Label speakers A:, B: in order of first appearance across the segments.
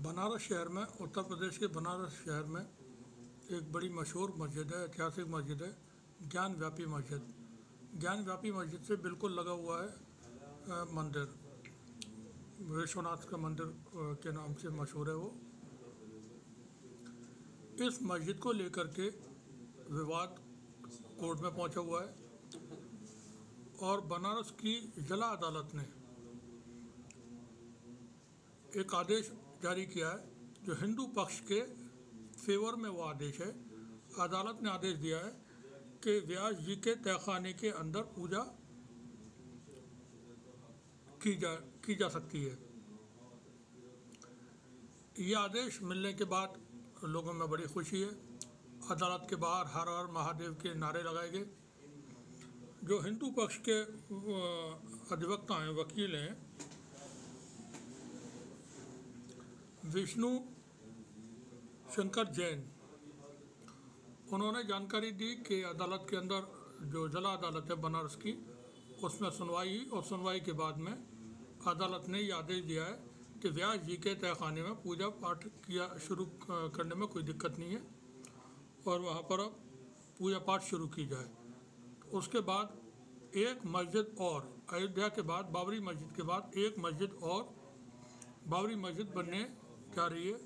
A: बनारस शहर में, उत्तर प्रदेश के बनारस शहर में एक बड़ी मशहूर मस्जिद है, ऐतिहासिक मस्जिद है, ज्ञान व्यापी मस्जिद। ज्ञान व्यापी मस्जिद से बिल्कुल लगा हुआ है मंदिर, विश्वनाथ का मंदिर के नाम से मशहूर है वो। इस मस्जिद को लेकर के विवाद कोर्ट में पहुंचा हुआ है और बनारस की जिला अदालत ने एक आदेश जारी किया है जो हिंदू पक्ष के फेवर में वो आदेश है। अदालत ने आदेश दिया है कि व्यास जी के तहखाने के अंदर पूजा की जा सकती है। ये आदेश मिलने के बाद लोगों में बड़ी खुशी है। अदालत के बाहर हर हर महादेव के नारे लगाए गए। जो हिंदू पक्ष के अधिवक्ता हैं, वकील हैं, विष्णु शंकर जैन, उन्होंने जानकारी दी कि अदालत के अंदर जो जिला अदालत है बनारस की, उसमें सुनवाई हुई और सुनवाई के बाद में अदालत ने ये आदेश दिया है कि व्यास जी के तहखाने में पूजा पाठ शुरू करने में कोई दिक्कत नहीं है और वहाँ पर अब पूजा पाठ शुरू की जाए। उसके बाद एक मस्जिद और, अयोध्या के बाद बाबरी मस्जिद के बाद एक मस्जिद और बाबरी मस्जिद बनने जा रही है।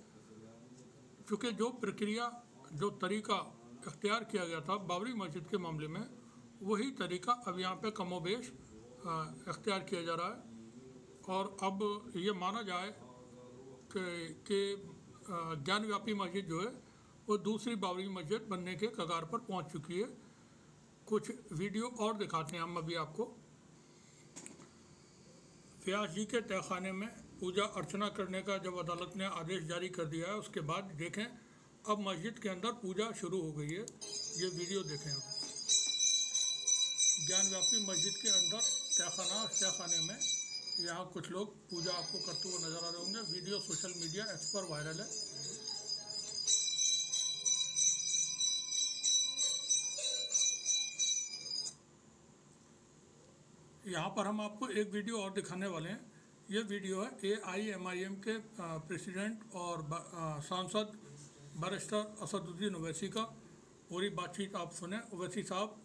A: चूँकि जो प्रक्रिया, जो तरीका इख्तियार किया गया था बाबरी मस्जिद के मामले में, वही तरीका अब यहाँ पे कमोबेश इख्तियार किया जा रहा है। और अब ये माना जाए कि ज्ञान व्यापी मस्जिद जो है वो दूसरी बाबरी मस्जिद बनने के कगार पर पहुँच चुकी है। कुछ वीडियो और दिखाते हैं हम अभी आपको। व्यास जी के तहखाने में पूजा अर्चना करने का जब अदालत ने आदेश जारी कर दिया है, उसके बाद देखें अब मस्जिद के अंदर पूजा शुरू हो गई है। ये वीडियो देखें आप। ज्ञान व्यापी मस्जिद के अंदर तहखाने में यहाँ कुछ लोग पूजा आपको करते हुए नजर आ रहे होंगे। वीडियो सोशल मीडिया एक्स पर वायरल है। यहाँ पर हम आपको एक वीडियो और दिखाने वाले हैं। ये वीडियो है AIMIM के प्रेसिडेंट और सांसद बैरिस्टर असदुद्दीन ओवैसी का। पूरी बातचीत आप सुने। ओवैसी साहब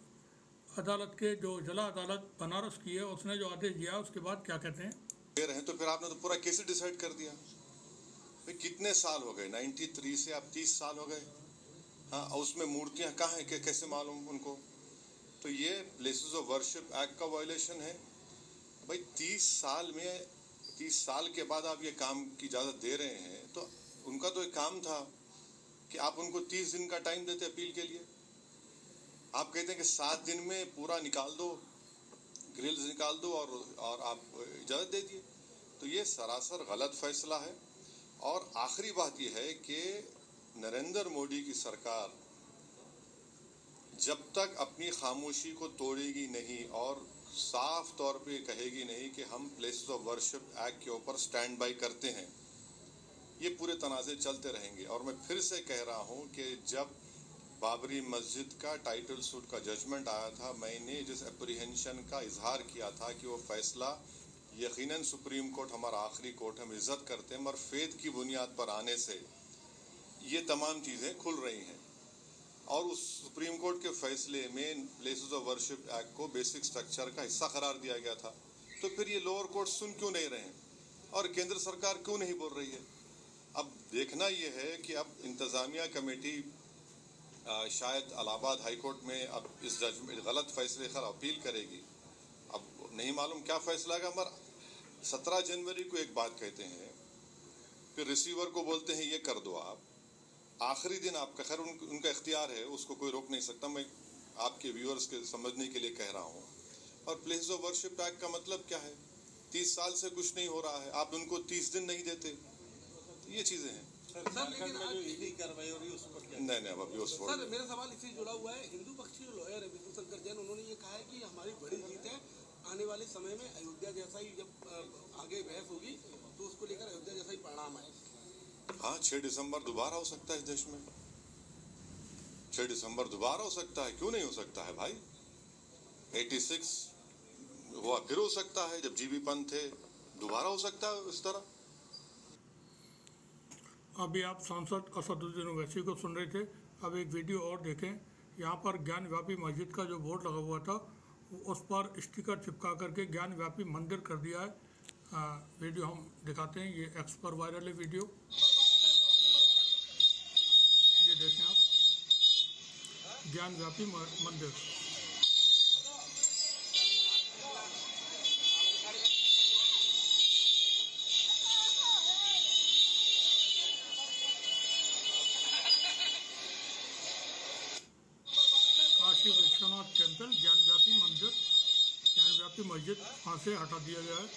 A: अदालत के, जो जिला अदालत बनारस की है, उसने जो आदेश दिया उसके बाद क्या कहते हैं।
B: दे रहे हैं तो फिर आपने तो पूरा केस डिसाइड कर दिया। भाई कितने साल हो गए, 93 से आप 30 साल हो गए। हाँ, उसमें मूर्तियां कहाँ हैं, कैसे मालूम उनको। तो ये प्लेसेस ऑफ वर्शिप एक्ट का वायलेशन है। भाई 30 साल के बाद आप ये काम की इजाज़त दे रहे हैं, तो उनका तो एक काम था कि आप उनको 30 दिन का टाइम देते अपील के लिए। आप कहते हैं कि 7 दिन में पूरा निकाल दो, ग्रिल्स निकाल दो और आप इजाज़त दे दिए। तो ये सरासर गलत फैसला है। और आखिरी बात यह है कि नरेंद्र मोदी की सरकार जब तक अपनी खामोशी को तोड़ेगी नहीं और साफ तौर पे कहेगी नहीं कि हम प्लेसेस ऑफ वर्शिप एक्ट के ऊपर स्टैंड बाई करते हैं, ये पूरे तनाज़े चलते रहेंगे। और मैं फिर से कह रहा हूँ कि जब बाबरी मस्जिद का टाइटल सूट का जजमेंट आया था, मैंने जिस एप्रीहेंशन का इजहार किया था कि वो फैसला यकीनन सुप्रीम कोर्ट हमारा आखिरी कोर्ट, हम इज़्ज़त करते हैं, मगर फेथ की बुनियाद पर आने से ये तमाम चीज़ें खुल रही हैं। और उस सुप्रीम कोर्ट के फैसले में प्लेसेस ऑफ वर्शिप एक्ट को बेसिक स्ट्रक्चर का हिस्सा करार दिया गया था। तो फिर ये लोअर कोर्ट सुन क्यों नहीं रहे हैं और केंद्र सरकार क्यों नहीं बोल रही है। अब देखना ये है कि अब इंतज़ामिया कमेटी शायद इलाहाबाद हाई कोर्ट में अब इस जजमेंट गलत फैसले पर अपील करेगी। अब नहीं मालूम क्या फैसला है, मगर 17 जनवरी को एक बात कहते हैं, फिर रिसीवर को बोलते हैं ये कर दो आप। आखिरी दिन आपका, खैर उनका इख्तियार है, उसको कोई रोक नहीं सकता। मैं आपके व्यूअर्स के समझने के लिए कह रहा हूँ। और प्लेस ऑफ वर्शिप एक्ट का मतलब क्या है, 30 साल से कुछ नहीं हो रहा है, आप उनको 30 दिन नहीं देते। तो ये चीज़ें हैं। नहीं, अब अभी उस
C: सर मेरा सवाल इससे जुड़ा हुआ है। हिंदू पक्ष के लॉयर है विष्णु शंकर जैन, उन्होंने ये कहा है कि हमारी बड़ी जीत है, आने वाले समय में अयोध्या जैसा ही जब आगे बहस होगी तो उसको लेकर अयोध्या जैसा ही परिणाम आएगा।
B: हाँ, 6 दिसंबर दोबारा हो सकता है इस देश में। 6 दिसंबर दोबारा हो सकता है, क्यों नहीं हो सकता है भाई। 86 हुआ, फिर हो सकता है जब जीबी पंत थे, दोबारा हो सकता है इस तरह।
A: अभी आप सांसद असदुद्दीन ओवैसी को सुन रहे थे। अब एक वीडियो और देखें। यहाँ पर ज्ञान व्यापी मस्जिद का जो बोर्ड लगा हुआ था उस पर स्टिकर चिपका करके ज्ञान व्यापी मंदिर कर दिया है। वीडियो हम दिखाते हैं। ये एक्स पर वायरल है वीडियो, ये देखें आप, ज्ञान व्यापी मंदिर। काशी विश्वनाथ टेम्पल ज्ञान व्यापी मंदिर, ज्ञान व्यापी मस्जिद वहाँ से हटा दिया गया है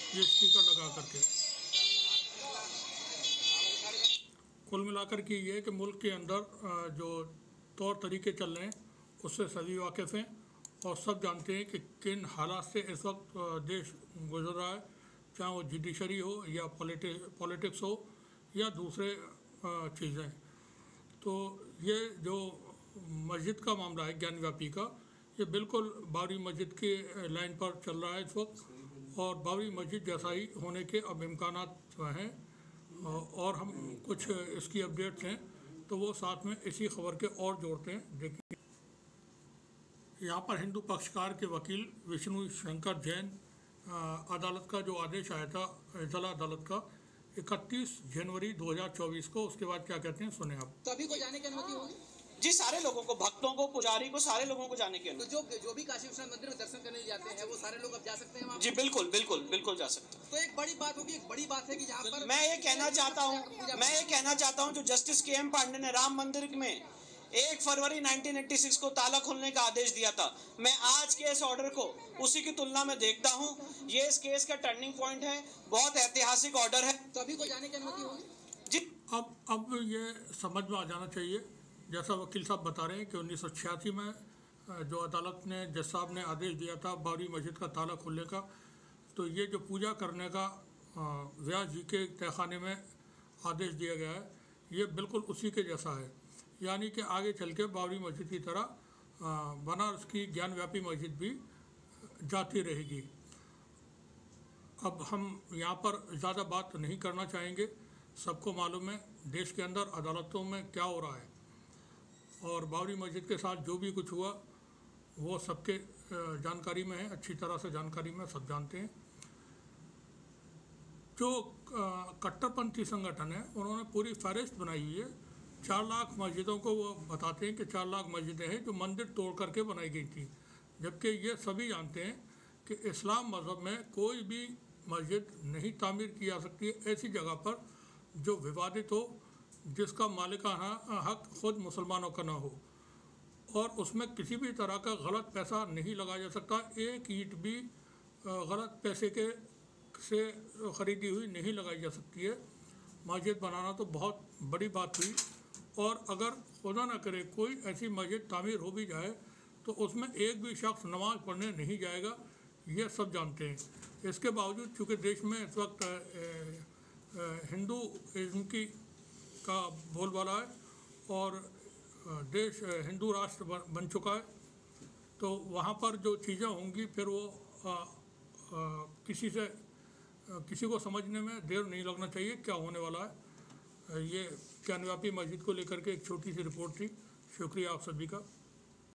A: ये स्टिकर लगा करके। कुल मिलाकर के ये कि मुल्क के अंदर जो तौर तरीके चल रहे हैं उससे सभी वाकिफ़ हैं और सब जानते हैं कि किन हालात से इस वक्त देश गुजर रहा है, चाहे वो जुडिशरी हो या पॉलिटिक्स हो या दूसरे चीज़ें। तो ये जो मस्जिद का मामला है ज्ञान व्यापी का, ये बिल्कुल बाबरी मस्जिद के लाइन पर चल रहा है इस वक्त और बाबरी मस्जिद जैसा ही होने के अब इम्कानात हैं। और हम कुछ इसकी अपडेट्स हैं तो वो साथ में इसी खबर के और जोड़ते हैं। देखिए यहाँ पर हिंदू पक्षकार के वकील विष्णु शंकर जैन, अदालत का जो आदेश आया था जिला अदालत का 31 जनवरी 2024 को, उसके बाद क्या कहते हैं सुने आप।
D: सभी को जाने की अनुमति होगी
E: जी, सारे लोगों को, भक्तों को, पुजारी को, सारे लोगों को जाने की
D: तो जो भी काशी विश्वनाथ मंदिर में दर्शन करने जाते हैं वो सारे लोग अब जा सकते हैं वहाँ?
E: जी बिल्कुल बिल्कुल बिल्कुल जा सकते हैं।
D: तो एक बड़ी बात होगी, एक बड़ी बात है कि जहाँ पर
E: मैं ये कहना चाहता हूँ जो जस्टिस के.एम. पांडे ने राम मंदिर में 1 फरवरी 1986 को ताला खोलने का आदेश दिया था, मैं आज के इस ऑर्डर को उसी की तुलना में देखता हूँ। ये इस केस का टर्निंग पॉइंट है, बहुत ऐतिहासिक ऑर्डर है।
D: सभी को जाने की अनुमति होगी
E: जी।
A: अब ये समझ में आ जाना चाहिए, जैसा वकील साहब बता रहे हैं कि 1986 में जो अदालत ने, जज साहब ने आदेश दिया था बाबरी मस्जिद का ताला खोलने का, तो ये जो पूजा करने का व्यास जी के तहखाने में आदेश दिया गया है ये बिल्कुल उसी के जैसा है। यानी कि आगे चल के बाबरी मस्जिद की तरह बनारस की ज्ञान व्यापी मस्जिद भी जाती रहेगी। अब हम यहाँ पर ज़्यादा बात नहीं करना चाहेंगे। सबको मालूम है देश के अंदर अदालतों में क्या हो रहा है और बाबरी मस्जिद के साथ जो भी कुछ हुआ वो सबके जानकारी में है, अच्छी तरह से जानकारी में सब जानते हैं। जो कट्टरपंथी संगठन है उन्होंने पूरी फहरिस्त बनाई हुई है। 4 लाख मस्जिदों को वो बताते हैं कि 4 लाख मस्जिदें हैं जो मंदिर तोड़ करके बनाई गई थी, जबकि ये सभी जानते हैं कि इस्लाम मज़हब में कोई भी मस्जिद नहीं तामीर की जा सकती है ऐसी जगह पर जो विवादित हो, जिसका मालिकाना हक खुद मुसलमानों का ना हो और उसमें किसी भी तरह का गलत पैसा नहीं लगाया जा सकता। एक ईंट भी गलत पैसे के से ख़रीदी हुई नहीं लगाई जा सकती है। मस्जिद बनाना तो बहुत बड़ी बात हुई और अगर खुदा ना करे कोई ऐसी मस्जिद तामीर हो भी जाए तो उसमें एक भी शख्स नमाज़ पढ़ने नहीं जाएगा, ये सब जानते हैं। इसके बावजूद चूँकि देश में इस वक्त हिंदूइज़्म की का बोलबाला है और देश हिंदू राष्ट्र बन चुका है, तो वहाँ पर जो चीज़ें होंगी फिर वो किसी को समझने में देर नहीं लगना चाहिए क्या होने वाला है। ये ज्ञान व्यापी मस्जिद को लेकर के एक छोटी सी रिपोर्ट थी। शुक्रिया आप सभी का।